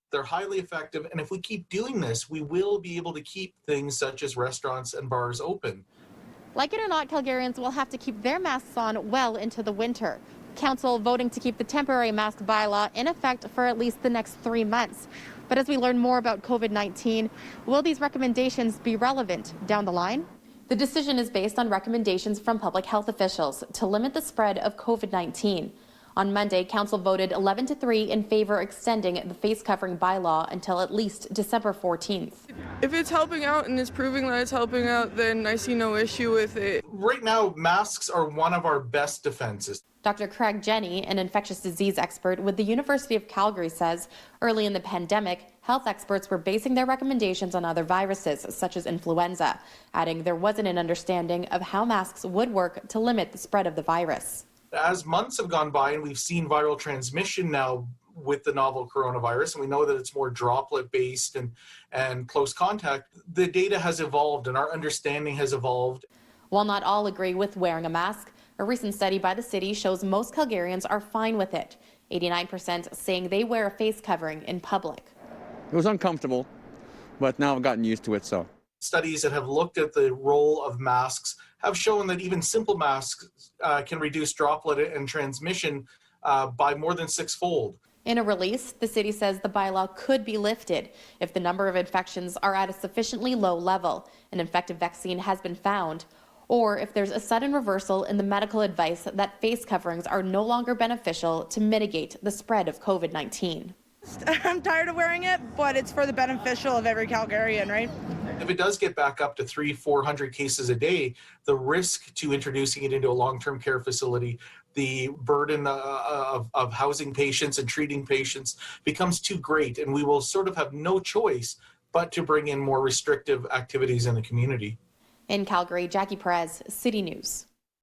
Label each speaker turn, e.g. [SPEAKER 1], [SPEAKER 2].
[SPEAKER 1] They're highly effective, and if we keep doing this, we will be able to keep things such as restaurants and bars open.
[SPEAKER 2] Like it or not, Calgarians will have to keep their masks on well into the winter. Council voting to keep the temporary mask bylaw in effect for at least the next 3 months. But as we learn more about COVID-19, will these recommendations be relevant down the line? The decision is based on recommendations from public health officials to limit the spread of COVID-19. On Monday, Council voted 11-3 in favor extending the face covering bylaw until at least December 14th.
[SPEAKER 3] If it's helping out and it's proving that it's helping out, then I see no issue with it.
[SPEAKER 1] Right now, masks are one of our best defenses.
[SPEAKER 2] Dr. Craig Jenne, an infectious disease expert with the University of Calgary, says early in the pandemic, health experts were basing their recommendations on other viruses, such as influenza, adding there wasn't an understanding of how masks would work to limit the spread of the virus.
[SPEAKER 1] As months have gone by and we've seen viral transmission now with the novel coronavirus, and we know that it's more droplet-based and close contact, the data has evolved and our understanding has evolved.
[SPEAKER 2] While not all agree with wearing a mask, a recent study by the city shows most Calgarians are fine with it. 89% saying they wear a face covering in public.
[SPEAKER 4] It was uncomfortable, but now I've gotten used to it, so.
[SPEAKER 1] Studies that have looked at the role of masks have shown that even simple masks can reduce droplet and transmission by more than 6-fold.
[SPEAKER 2] In a release, the city says the bylaw could be lifted if the number of infections are at a sufficiently low level, an effective vaccine has been found, or if there's a sudden reversal in the medical advice that face coverings are no longer beneficial to mitigate the spread of COVID-19.
[SPEAKER 5] I'm tired of wearing it, but it's for the beneficial of every Calgarian, right?
[SPEAKER 1] If it does get back up to 300-400 cases a day, the risk to introducing it into a long-term care facility, the burden of housing patients and treating patients becomes too great, and we will sort of have no choice but to bring in more restrictive activities in the community.
[SPEAKER 2] In Calgary, Jackie Perez, City News.